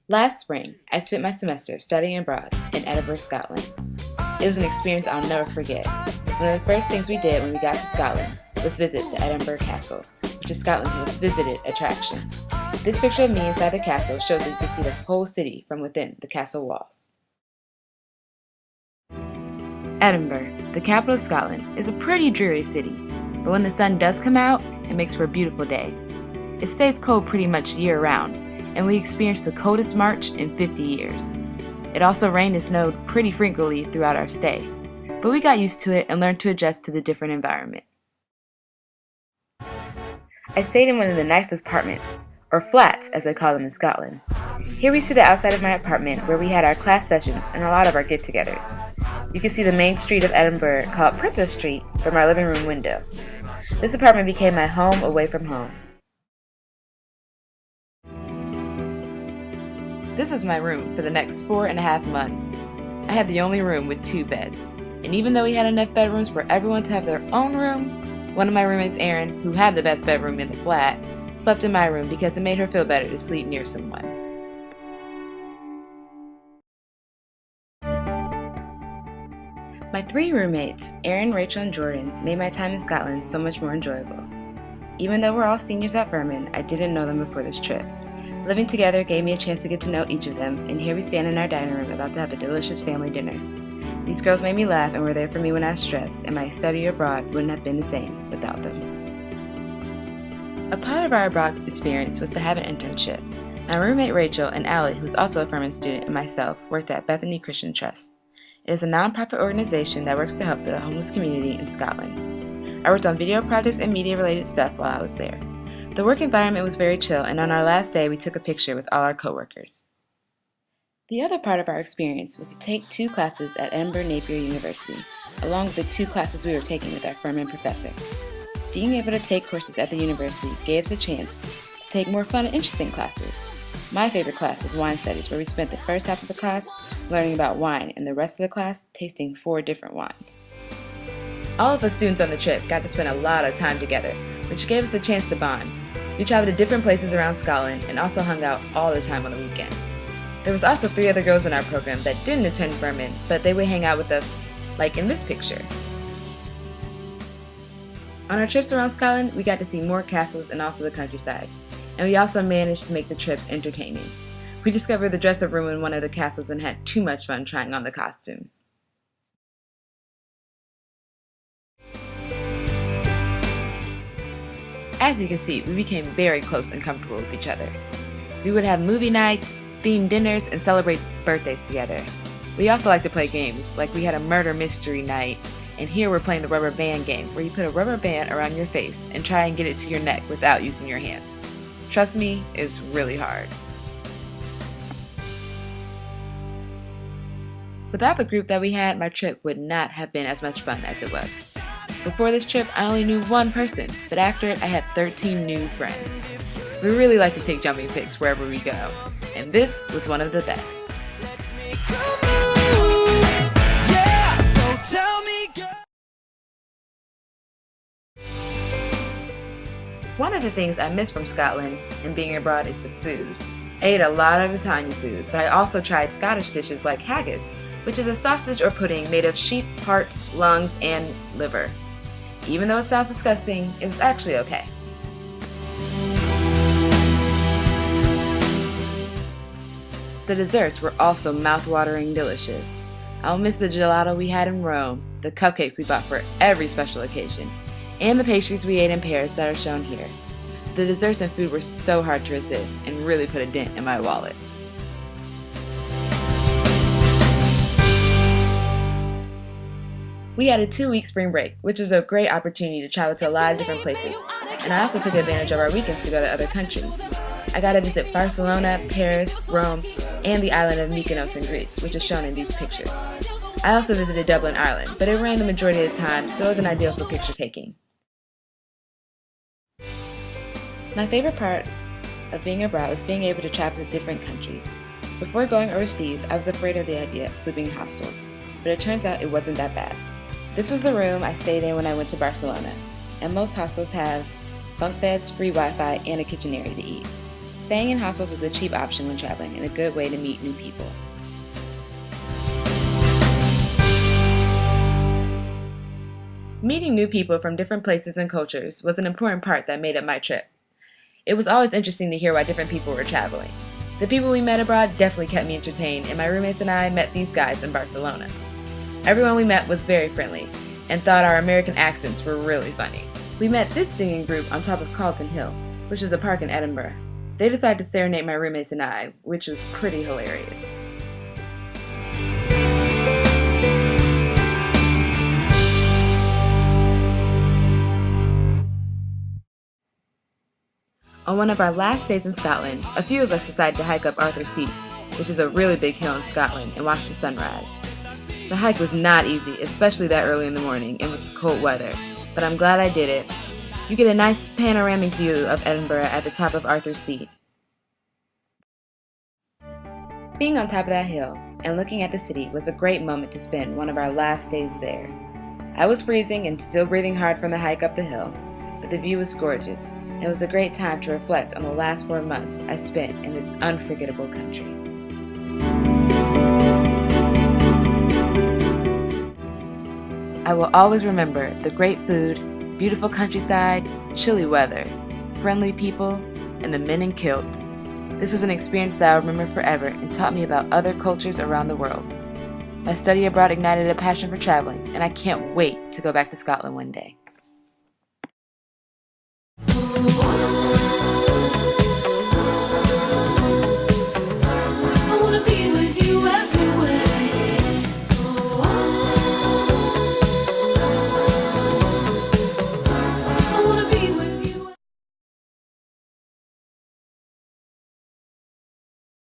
Last spring, I spent my semester studying abroad in Edinburgh, Scotland. It was an experience I'll never forget. One of the first things we did when we got to Scotland was visit the Edinburgh Castle, which is Scotland's most visited attraction. This picture of me inside the castle shows that you can see the whole city from within the castle walls. Edinburgh, the capital of Scotland, is a pretty dreary city, but when the sun does come out, it makes for a beautiful day. It stays cold pretty much year-round, and we experienced the coldest March in 50 years. It also rained and snowed pretty frequently throughout our stay, but we got used to it and learned to adjust to the different environment. I stayed in one of the nicest apartments, or flats as they call them in Scotland. Here we see the outside of my apartment where we had our class sessions and a lot of our get-togethers. You can see the main street of Edinburgh called Princess Street from our living room window. This apartment became my home away from home. This was my room for the next 4.5 months. I had the only room with 2 beds, and even though we had enough bedrooms for everyone to have their own room, one of my roommates, Erin, who had the best bedroom in the flat, slept in my room because it made her feel better to sleep near someone. My 3 roommates, Erin, Rachel, and Jordan, made my time in Scotland so much more enjoyable. Even though we're all seniors at Vermont, I didn't know them before this trip. Living together gave me a chance to get to know each of them, and here we stand in our dining room about to have a delicious family dinner. These girls made me laugh and were there for me when I was stressed, and my study abroad wouldn't have been the same without them. A part of our abroad experience was to have an internship. My roommate Rachel and Allie, who's also a Vermont student, and myself worked at Bethany Christian Trust. It is a non-profit organization that works to help the homeless community in Scotland. I worked on video projects and media-related stuff while I was there. The work environment was very chill, and on our last day we took a picture with all our coworkers. The other part of our experience was to take 2 classes at Edinburgh Napier University, along with the 2 classes we were taking with our Furman professor. Being able to take courses at the university gave us a chance to take more fun and interesting classes. My favorite class was wine studies, where we spent the first half of the class learning about wine and the rest of the class tasting 4 different wines. All of us students on the trip got to spend a lot of time together, which gave us a chance to bond. We traveled to different places around Scotland and also hung out all the time on the weekend. There was also 3 other girls in our program that didn't attend Vermont, but they would hang out with us, like in this picture. On our trips around Scotland, we got to see more castles and also the countryside, and we also managed to make the trips entertaining. We discovered the dress-up room in one of the castles and had too much fun trying on the costumes. As you can see, we became very close and comfortable with each other. We would have movie nights, themed dinners, and celebrate birthdays together. We also like to play games, like we had a murder mystery night, and here we're playing the rubber band game, where you put a rubber band around your face and try and get it to your neck without using your hands. Trust me, it's really hard. Without the group that we had, my trip would not have been as much fun as it was. Before this trip, I only knew 1 person, but after it, I had 13 new friends. We really like to take jumping pics wherever we go, and this was one of the best. One of the things I miss from Scotland and being abroad is the food. I ate a lot of Italian food, but I also tried Scottish dishes like haggis, which is a sausage or pudding made of sheep hearts, lungs, and liver. Even though it sounds disgusting, it was actually okay. The desserts were also mouth-watering delicious. I'll miss the gelato we had in Rome, the cupcakes we bought for every special occasion, and the pastries we ate in Paris that are shown here. The desserts and food were so hard to resist and really put a dent in my wallet. We had a 2-week spring break, which was a great opportunity to travel to a lot of different places, and I also took advantage of our weekends to go to other countries. I got to visit Barcelona, Paris, Rome, and the island of Mykonos in Greece, which is shown in these pictures. I also visited Dublin, Ireland, but it rained the majority of the time, so it wasn't ideal for picture taking. My favorite part of being abroad was being able to travel to different countries. Before going overseas, I was afraid of the idea of sleeping in hostels, but it turns out it wasn't that bad. This was the room I stayed in when I went to Barcelona, and most hostels have bunk beds, free Wi-Fi, and a kitchen area to eat. Staying in hostels was a cheap option when traveling and a good way to meet new people. Meeting new people from different places and cultures was an important part that made up my trip. It was always interesting to hear why different people were traveling. The people we met abroad definitely kept me entertained, and my roommates and I met these guys in Barcelona. Everyone we met was very friendly and thought our American accents were really funny. We met this singing group on top of Calton Hill, which is a park in Edinburgh. They decided to serenade my roommates and I, which was pretty hilarious. On one of our last days in Scotland, a few of us decided to hike up Arthur's Seat, which is a really big hill in Scotland, and watch the sunrise. The hike was not easy, especially that early in the morning and with cold weather, but I'm glad I did it. You get a nice panoramic view of Edinburgh at the top of Arthur's Seat. Being on top of that hill and looking at the city was a great moment to spend one of our last days there. I was freezing and still breathing hard from the hike up the hill, but the view was gorgeous. It was a great time to reflect on the last 4 months I spent in this unforgettable country. I will always remember the great food, beautiful countryside, chilly weather, friendly people, and the men in kilts. This was an experience that I'll remember forever and taught me about other cultures around the world. My study abroad ignited a passion for traveling, and I can't wait to go back to Scotland one day.